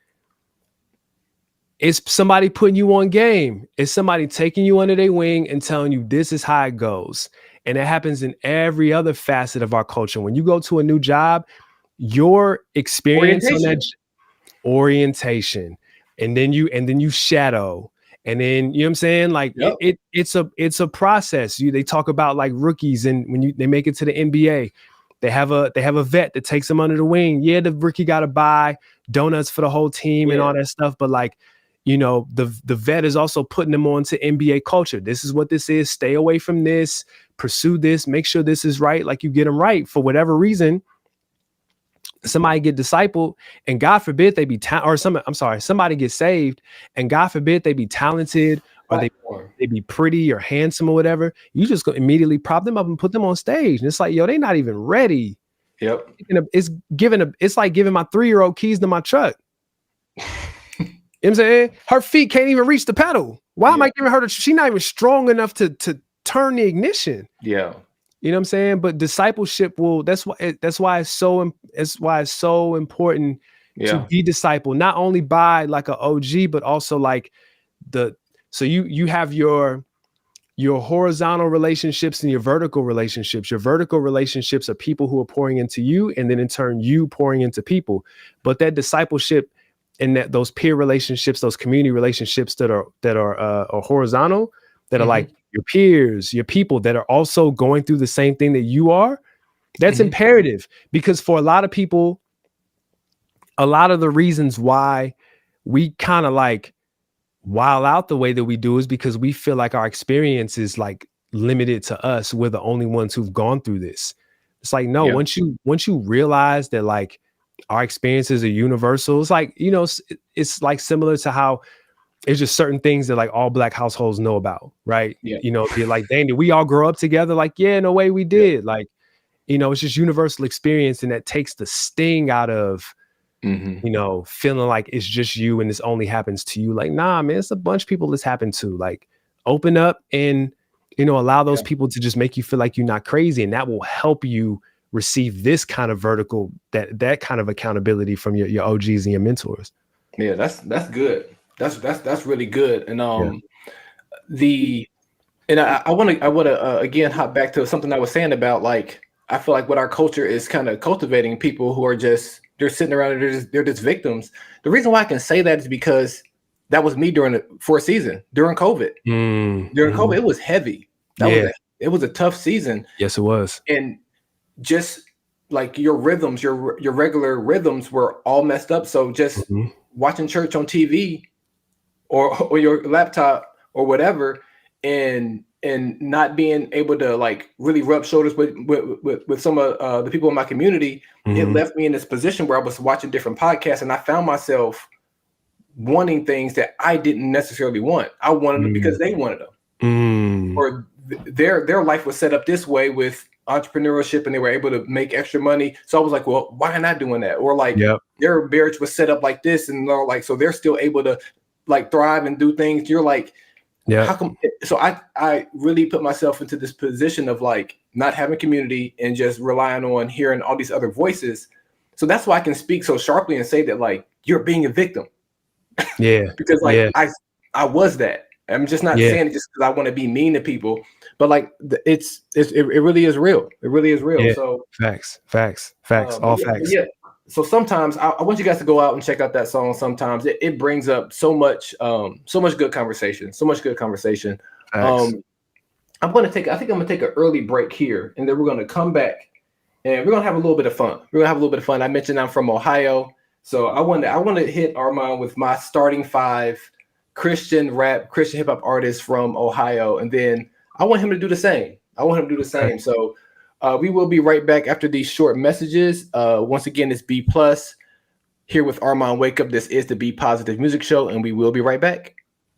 it's somebody putting you on game. It's somebody taking you under their wing and telling you this is how it goes. And it happens in every other facet of our culture. When you go to a new job, your experience on that orientation, and then you shadow, and then, you know what I'm saying? Like it's a process. They talk about like rookies, and when they make it to the NBA, they have a vet that takes them under the wing. Yeah, the rookie got to buy donuts for the whole team and all that stuff, but like, the vet is also putting them on to NBA culture. This is what this is. Stay away from this. Pursue this. Make sure this is right. Like you get them right for whatever reason. Somebody get discipled, and God forbid they be somebody get saved, and God forbid they be talented or they be pretty or handsome or whatever. You just go immediately prop them up and put them on stage, and it's like, yo, they not even ready. It's like giving my 3-year-old keys to my truck. You know what I'm saying? Her feet can't even reach the pedal. Why am I giving her she's not even strong enough to turn the ignition. Yeah. You know what I'm saying? But discipleship that's why it's so important to be discipled, not only by like an OG, but also like so you have your horizontal relationships and your vertical relationships. Your vertical relationships are people who are pouring into you, and then in turn you pouring into people. But that discipleship and those peer relationships, those community relationships that are horizontal, that are like your peers, your people that are also going through the same thing that you are, that's imperative. Because for a lot of people, a lot of the reasons why we kind of like wild out the way that we do is because we feel like our experience is like limited to us. We're the only ones who've gone through this. It's like, no, once you realize that like our experiences are universal, it's like, you know, it's like similar to how it's just certain things that like all Black households know about, right? Yeah. You know, be like, dang, did we all grow up together? Like, yeah, in a way we did. Yeah. Like, you know, it's just universal experience, and that takes the sting out of, you know, feeling like it's just you and this only happens to you. Like, nah, man, it's a bunch of people this happened to. Like, open up and, you know, allow those people to just make you feel like you're not crazy, and that will help you receive this kind of vertical, that kind of accountability from your OGs and your mentors. Yeah, that's good. That's really good. And I want to again hop back to something I was saying about, like, I feel like what our culture is kind of cultivating people who are just, they're sitting around and they're just victims. The reason why I can say that is because that was me for a season during COVID. During COVID, it was heavy. It was a tough season. Yes, it was. And just like your rhythms, your regular rhythms were all messed up. So just watching church on TV or your laptop or whatever, and not being able to like really rub shoulders with some of the people in my community, it left me in this position where I was watching different podcasts, and I found myself wanting things that I didn't necessarily want. I wanted them because they wanted them, or their life was set up this way with entrepreneurship, and they were able to make extra money. So I was like, well, why not doing that? Or like their marriage was set up like this, and they're like, so they're still able to like thrive and do things. You're like, how come? So I really put myself into this position of like not having community and just relying on hearing all these other voices. So that's why I can speak so sharply and say that like you're being a victim. Because like I was that. I'm just not saying it just because I want to be mean to people, but like it really is real. It really is real. So facts, all facts. Yeah. So sometimes I want you guys to go out and check out that song. Sometimes it brings up so much good conversation, I'm going to take an early break here, and then we're going to come back and we're going to have a little bit of fun. I mentioned I'm from Ohio. So I want to hit Armond with my starting 5 Christian hip hop artists from Ohio. And then I want him to do the same. Okay. So we will be right back after these short messages. Once again, it's B+ here with Armond WakeUp. This is the Be Positive Music Show, and we will be right back.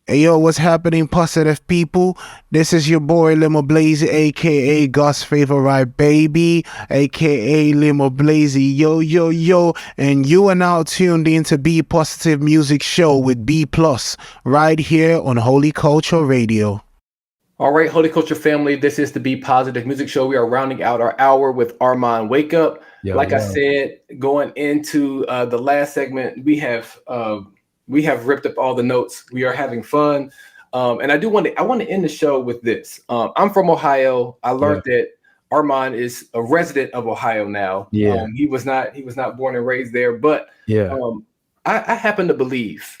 Hey, yo, what's happening, positive people? This is your boy, Limo Blazy, a.k.a. God's favorite baby, a.k.a. Limo Blazy. Yo. And you are now tuned in to Be Positive Music Show with B+, right here on Holy Culture Radio. All right, Holy Culture family, this is the Be Positive Music Show. We are rounding out our hour with Armond WakeUp. I said, going into the last segment, we have ripped up all the notes. We are having fun. And I want to end the show with this. I'm from Ohio. I learned that Armond is a resident of Ohio now. He was not born and raised there, but I happen to believe,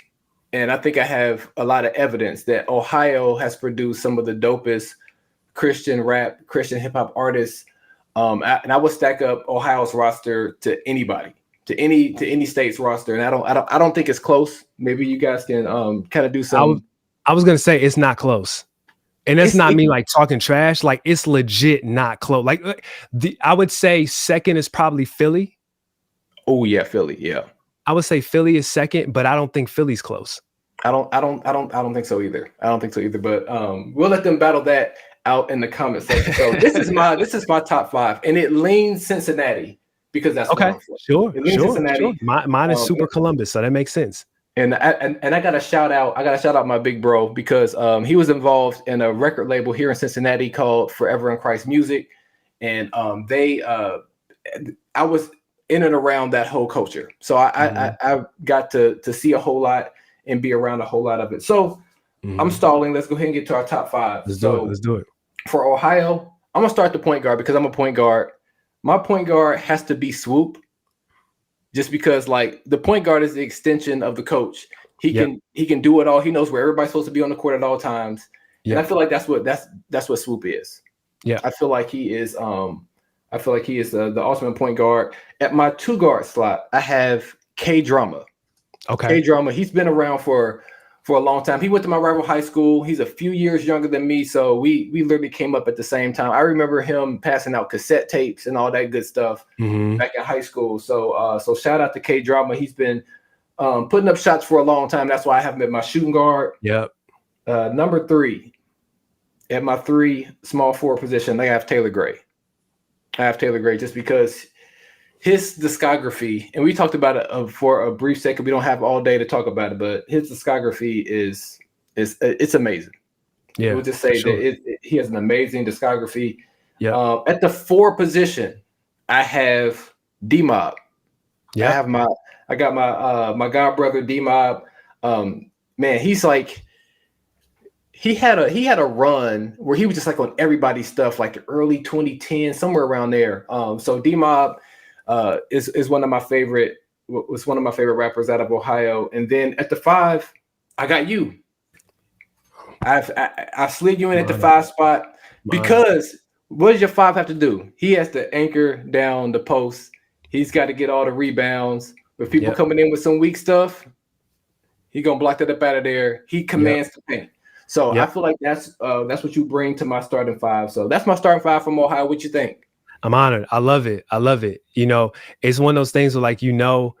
and I think I have a lot of evidence that Ohio has produced some of the dopest Christian rap, Christian hip hop artists. And I would stack up Ohio's roster to anybody, to any state's roster. And I don't think it's close. Maybe you guys can kind of do some. I was gonna say it's not close. And that's not me like talking trash. Like, it's legit not close. Like I would say second is probably Philly. Oh yeah, Philly. Yeah. I would say Philly is second, but I don't think Philly's close. I don't think so either. But we'll let them battle that out in the comment section. So this is my top 5, and it leans Cincinnati because that's okay. Sure. Cincinnati. Mine is Super Columbus, so that makes sense. And I got to shout out. I got to shout out my big bro because he was involved in a record label here in Cincinnati called Forever in Christ Music, and I was in and around that whole culture, so I got to see a whole lot and be around a whole lot of it. So I'm stalling. Let's go ahead and get to our top five. Let's do it. For Ohio, I'm gonna start the point guard because I'm a point guard. My point guard has to be Swoop. Just because, like, the point guard is the extension of the coach. He can do it all. He knows where everybody's supposed to be on the court at all times. And I feel like that's what Swoop is. Yeah, I feel like he is. The ultimate point guard. At my 2 guard slot, I have K Drama. Okay, K Drama. He's been around for a long time. He went to my rival high school. He's a few years younger than me, so we literally came up at the same time. I remember him passing out cassette tapes and all that good stuff back in high school. So shout out to K Drama. He's been putting up shots for a long time. That's why I have him at my shooting guard. Yep. Number 3, at my 3 small forward position, I have Taylor Gray. Just because his discography, and we talked about it for a brief second. We don't have all day to talk about it, but his discography is amazing. Yeah, we'll just say that he has an amazing discography. Yeah. At the 4 position, I have D-Mob. Yeah, I got my god brother D-Mob. Man, he's like, he had a run where he was just like on everybody's stuff, like early 2010, somewhere around there. So D-Mob is one of my favorite rappers out of Ohio. And then at the 5, I got you. I slid you in at the 5 spot because what does your 5 have to do? He has to anchor down the post. He's got to get all the rebounds. If people coming in with some weak stuff, he gonna block that up out of there. He commands the paint. So I feel like that's what you bring to my starting 5. So that's my starting 5 from Ohio. What you think? I'm honored. I love it. You know, it's one of those things where, like, you know,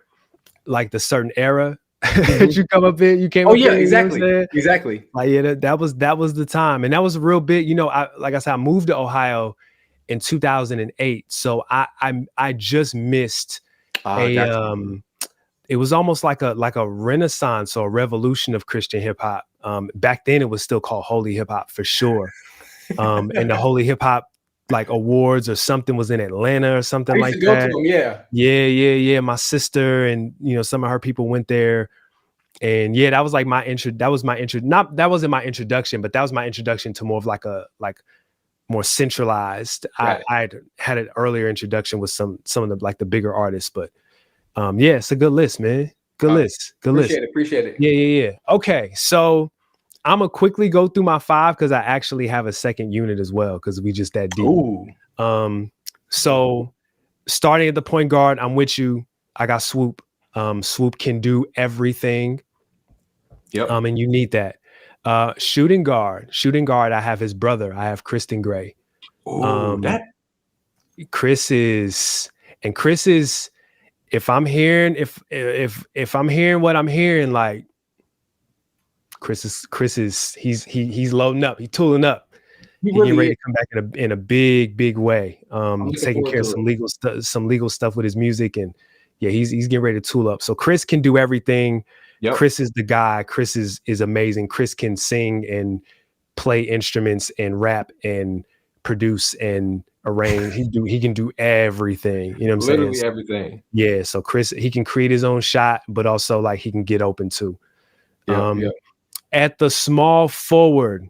like the certain era that you come up in, you came up in. Oh yeah, exactly. You know exactly. Like, yeah, that was the time. And that was real big. You know, like I said, I moved to Ohio in 2008. So I just missed it was almost like a renaissance or a revolution of Christian hip hop. Back then it was still called Holy Hip Hop for sure. And the Holy Hip Hop like awards or something was in Atlanta or something like that. Yeah. My sister and, you know, some of her people went there, and that was like that wasn't my introduction, but that was my introduction to more of like more centralized. Right. I had an earlier introduction with some of the like the bigger artists, but it's a good list, man. Good list. Appreciate it. Yeah. Okay, so I'm gonna quickly go through my 5 because I actually have a second unit as well because we just that deep. Ooh. So starting at the point guard, I'm with you. I got Swoop. Swoop can do everything. Yep. And you need that. Shooting guard. I have his brother. I have Kristen Gray. Ooh, Chris is. If I'm hearing what I'm hearing, like Chris is he's loading up, he's tooling up. He's getting ready to come back in a big way. Taking care of some legal stuff with his music, and he's getting ready to tool up. So Chris can do everything. Yep. Chris is the guy. Chris is amazing. Chris can sing and play instruments and rap and produce and arrange. He can do everything. You know what I'm saying? Literally everything. Yeah. So Chris, he can create his own shot, but also like he can get open too. At the small forward,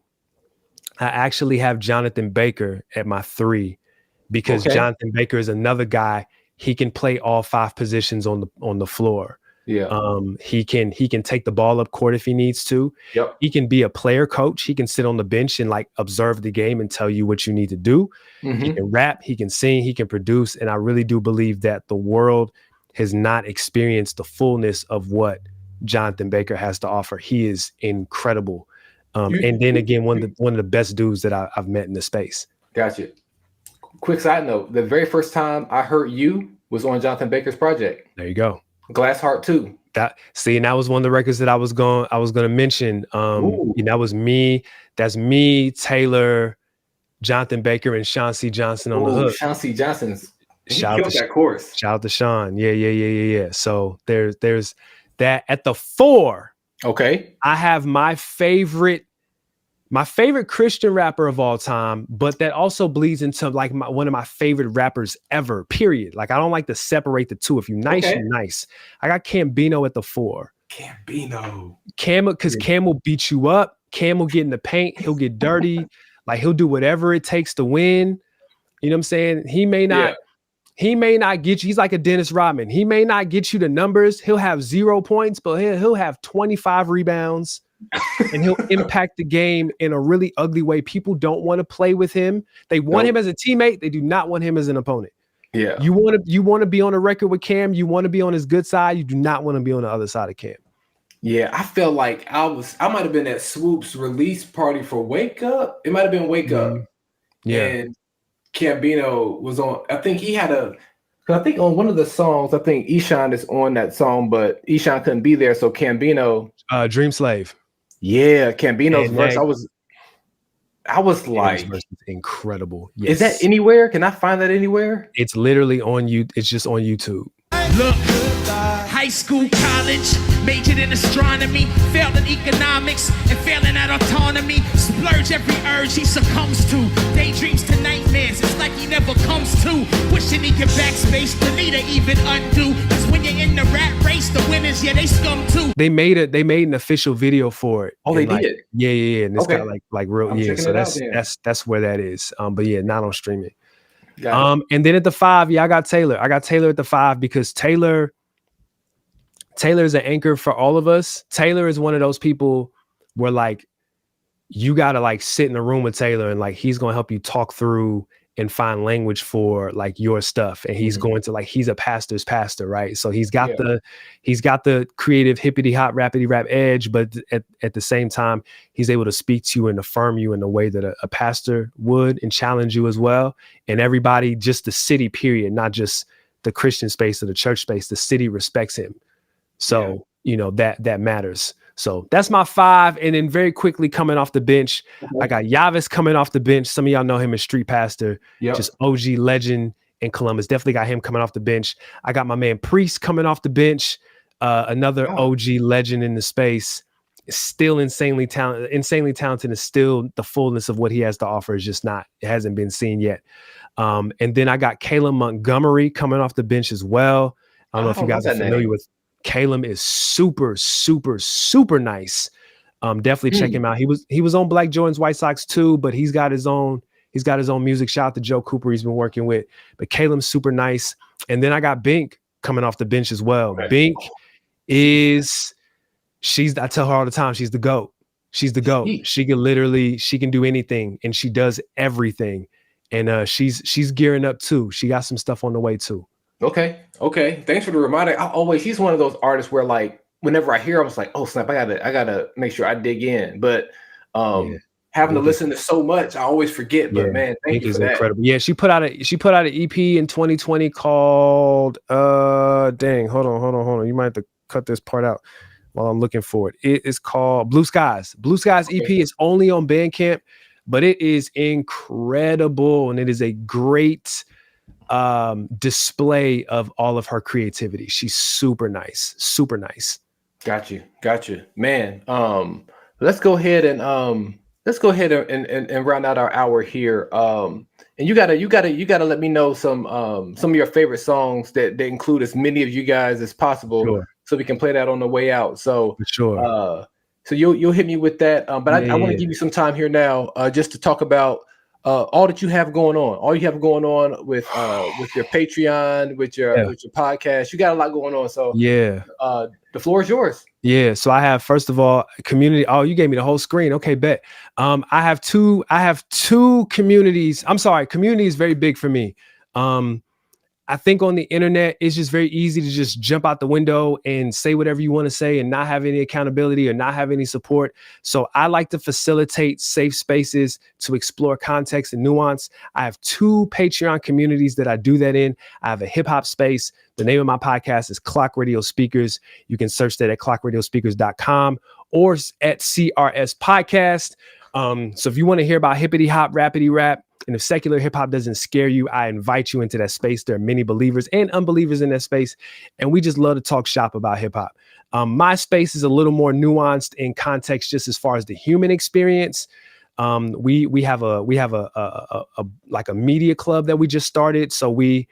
I actually have Jonathan Baker at my 3 because Jonathan Baker is another guy. He can play all 5 positions on the floor. Yeah. He can take the ball up court if he needs to. Yep. He can be a player coach. He can sit on the bench and like observe the game and tell you what you need to do. Mm-hmm. He can rap, he can sing, he can produce. And I really do believe that the world has not experienced the fullness of what Jonathan Baker has to offer. He is incredible. And then again, one of the best dudes that I've met in the space. Gotcha. Quick side note: the very first time I heard you was on Jonathan Baker's project. There you go. Glass Heart 2. And that was one of the records that I was going to mention. That was me. That's me, Taylor, Jonathan Baker, and Sean C. Johnson on the hook. Sean C. Johnson's. He killed that chorus. Shout out to Sean. Yeah. So there's that at the 4, Okay. I have my favorite Christian rapper of all time, but that also bleeds into like one of my favorite rappers ever, period. Like, I don't like to separate the two. If you nice, Okay. you nice. I got Cambino at the 4. Cambino. Because Cam will beat you up. Cam will get in the paint. He'll get dirty. Like, he'll do whatever it takes to win. You know what I'm saying? He may not get you. He's like a Dennis Rodman. He may not get you the numbers. He'll have 0 points, but he'll have 25 rebounds. And he'll impact the game in a really ugly way. People don't want to play with him. They want him as a teammate. They do not want him as an opponent. Yeah. You want to be on a record with Cam. You want to be on his good side. You do not want to be on the other side of Cam. Yeah, I felt like I might have been at Swoop's release party for Wake Up. It might have been Wake Up. Yeah. And Cambino was on. I think he had I think on one of the songs, I think Eshawn is on that song, but Eshawn couldn't be there. So Cambino. Dream Slave. Yeah, Cambino's verse. I was like, verse is incredible. Yes. Is that anywhere? Can I find that anywhere? It's literally on you. It's just on YouTube. Look, high school, college, majored in astronomy, failed in economics, and failing at autonomy. Splurge every urge he succumbs to. Daydreams to nightmares, it's like he never comes to. Wishing he could backspace, delete or even undo. Cause when you're in the rat race, the winners, yeah, they scum too. They made an official video for it. Oh, they did? Yeah. And it's got like real, so that's where that is. But yeah, not on streaming. And then at the 5, I got Taylor. I got Taylor at the 5 because Taylor is an anchor for all of us. Taylor is one of those people where like you gotta like sit in a room with Taylor and like he's gonna help you talk through and find language for like your stuff. And he's going to like, he's a pastor's pastor, right? So he's got the creative hippity hop rappity rap edge, but at the same time, he's able to speak to you and affirm you in the way that a pastor would and challenge you as well. And everybody, just the city period, not just the Christian space or the church space, the city respects him. So, that matters. So that's my 5. And then very quickly coming off the bench, I got Yavis coming off the bench. Some of y'all know him as Street Pastor, just OG legend in Columbus. Definitely got him coming off the bench. I got my man Priest coming off the bench, another OG legend in the space. Still insanely talented, and still the fullness of what he has to offer is just it hasn't been seen yet. And then I got Caleb Montgomery coming off the bench as well. I don't know if you guys are familiar with Caleb. Is super, super, super nice. Definitely check him out. He was on Black Jordan's White Sox too, but he's got his own music. Shout out to Joe Cooper he's been working with. But Caleb's super nice. And then I got Bink coming off the bench as well. Right. Bink I tell her all the time, she's the GOAT. She's the GOAT. She can do anything and she does everything. And she's gearing up too. She got some stuff on the way too. Okay. Thanks for the reminder. She's one of those artists where like whenever I hear, I was like, oh snap, I gotta make sure I dig in. But having to listen to so much, I always forget. But man, thank you for that. Incredible. Yeah, she put out an EP in 2020 called dang, hold on. You might have to cut this part out while I'm looking for it. It is called Blue Skies. Blue Skies EP is only on Bandcamp, but it is incredible and it is a great display of all of her creativity. She's super nice. Got you, man. Let's go ahead and round out our hour here. And you gotta let me know some of your favorite songs that include as many of you guys as possible, so we can play that on the way out. So sure. So you'll hit me with that. But I want to give you some time here now, just to talk about all that you have going on with your Patreon, with your podcast. You got a lot going on. So the floor is yours. Yeah. So I have, first of all, community. Oh, you gave me the whole screen. Okay, bet. I have two communities. I'm sorry. Community is very big for me. I think on the internet, it's just very easy to just jump out the window and say whatever you want to say and not have any accountability or not have any support. So I like to facilitate safe spaces to explore context and nuance. I have 2 Patreon communities that I do that in. I have a hip hop space. The name of my podcast is Clock Radio Speakers. You can search that at clockradiospeakers.com or at CRS Podcast. So if you want to hear about hippity hop, rappity rap, and if secular hip hop doesn't scare you, I invite you into that space. There are many believers and unbelievers in that space, and we just love to talk shop about hip hop. My space is a little more nuanced in context, just as far as the human experience. We have a like a media club that we just started. So we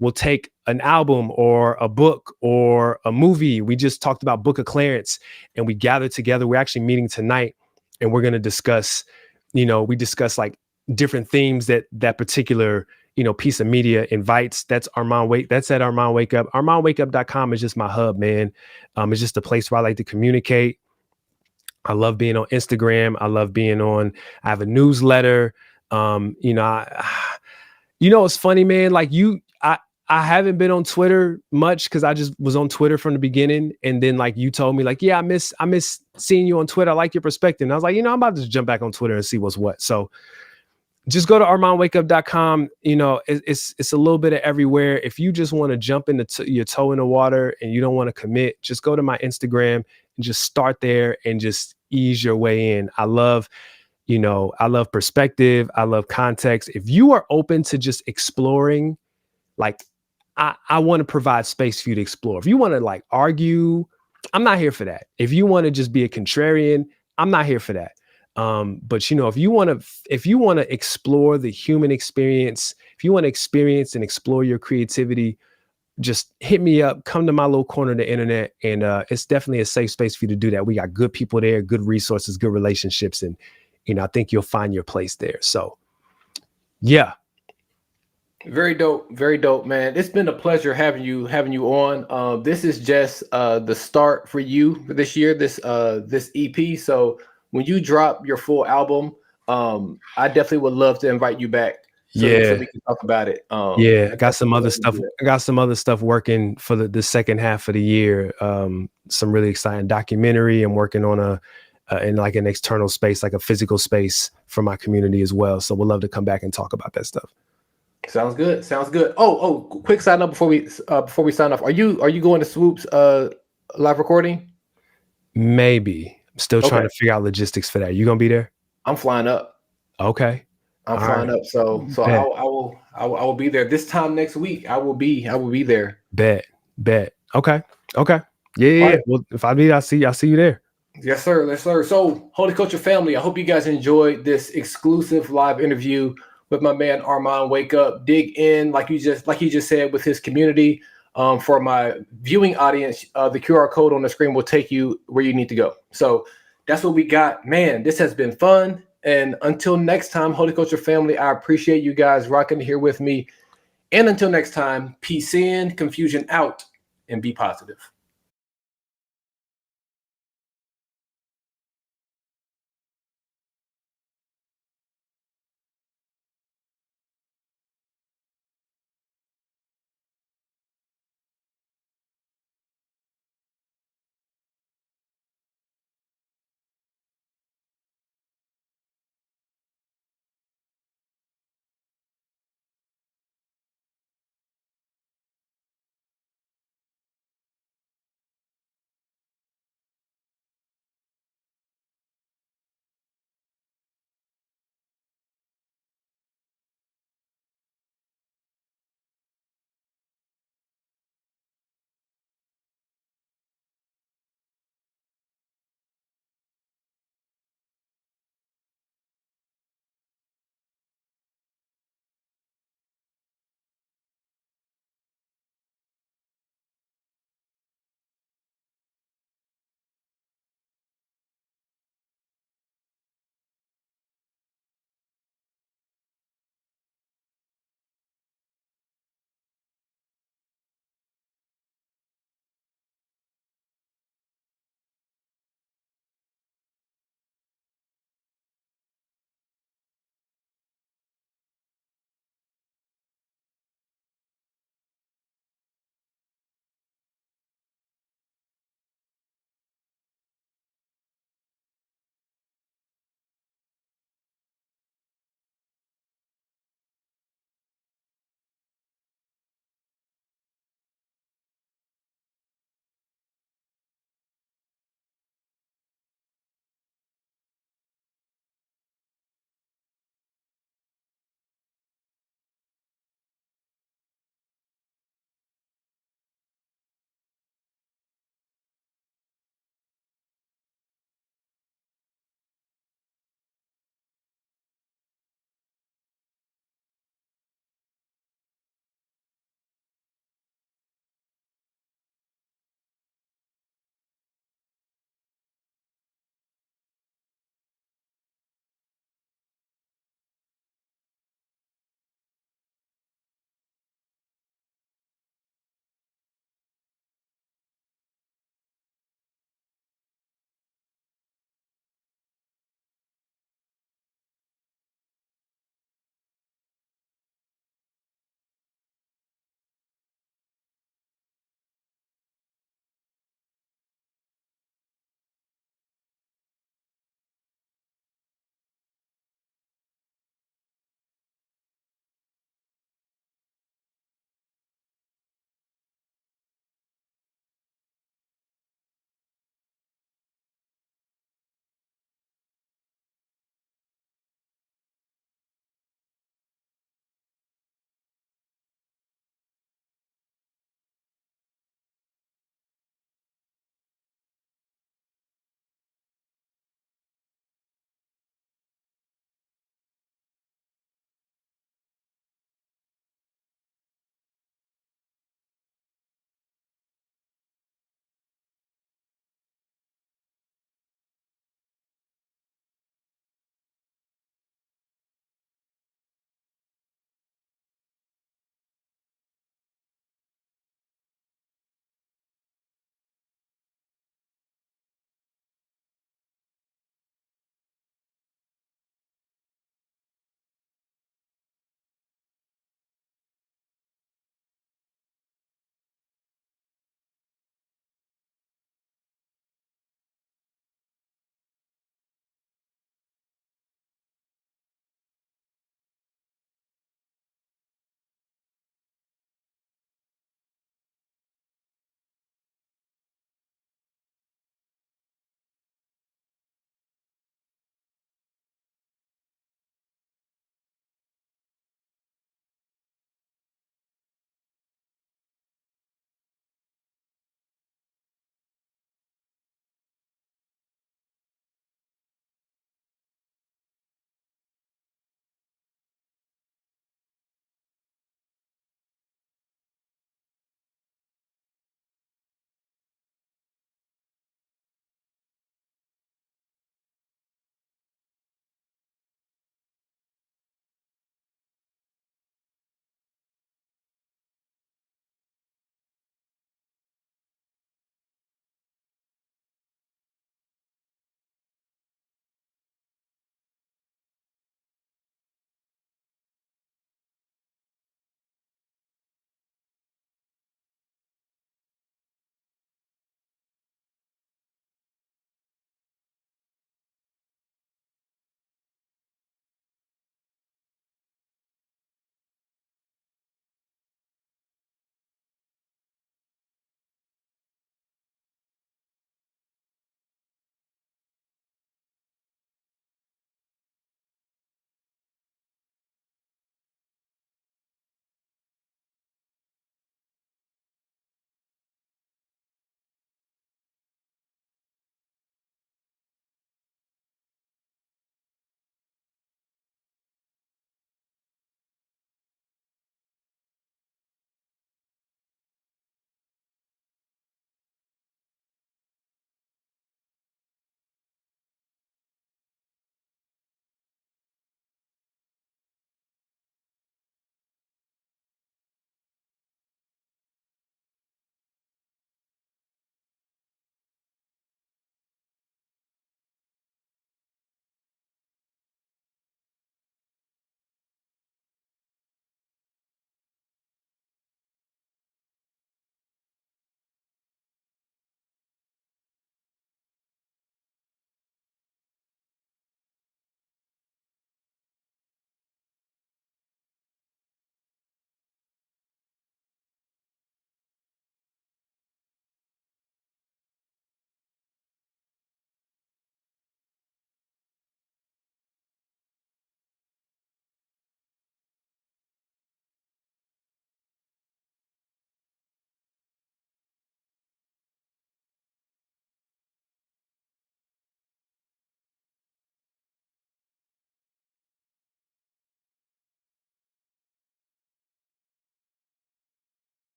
will take an album or a book or a movie. We just talked about Book of Clarence, and we gather together. We're actually meeting tonight, and we're going to discuss, we discuss like different themes that particular, piece of media invites. That's Armond That's at Armond WakeUp. ArmondWakeUp.com is just my hub, man. It's just a place where I like to communicate. I love being on Instagram. I have a newsletter. It's funny, man. Like I haven't been on Twitter much because I just was on Twitter from the beginning. And then like you told me like, yeah, I miss seeing you on Twitter. I like your perspective. And I was like, I'm about to jump back on Twitter and see what's what. So just go to ArmondWakeUp.com. It's a little bit of everywhere. If you just want to jump into your toe in the water and you don't want to commit, just go to my Instagram and just start there and just ease your way in. I love perspective. I love context. If you are open to just exploring, like I want to provide space for you to explore. If you want to like argue, I'm not here for that. If you want to just be a contrarian, I'm not here for that. But if you want to explore the human experience, if you want to experience and explore your creativity, just hit me up, come to my little corner of the internet. And it's definitely a safe space for you to do that. We got good people there, good resources, good relationships. And, I think you'll find your place there. So yeah. Very dope, man. It's been a pleasure having you on. This is just the start for you for this year, this EP. So when you drop your full album, I definitely would love to invite you back. So we can talk about it. I got some other stuff. I got some other stuff working for the second half of the year. Some really exciting documentary. I'm working on in like an external space, like a physical space for my community as well. So we'd love to come back and talk about that stuff. Sounds good. Oh, quick side note before we sign off. Are you going to Swoop's live recording? Maybe. I'm still trying to figure out logistics for that. You gonna be there? I'm flying up. Okay. I'm flying up. So I will be there this time next week. I will be there. Bet. Okay. Yeah. Right. Well, if I meet, I'll see you there. Yes, sir. So, Holy Culture family, I hope you guys enjoyed this exclusive live interview with my man Armond WakeUp. Dig in, like he just said, with his community. For my viewing audience, the QR code on the screen will take you where you need to go. So that's what we got. Man, this has been fun. And until next time, Holy Culture family, I appreciate you guys rocking here with me. And until next time, peace in, confusion out, and be positive.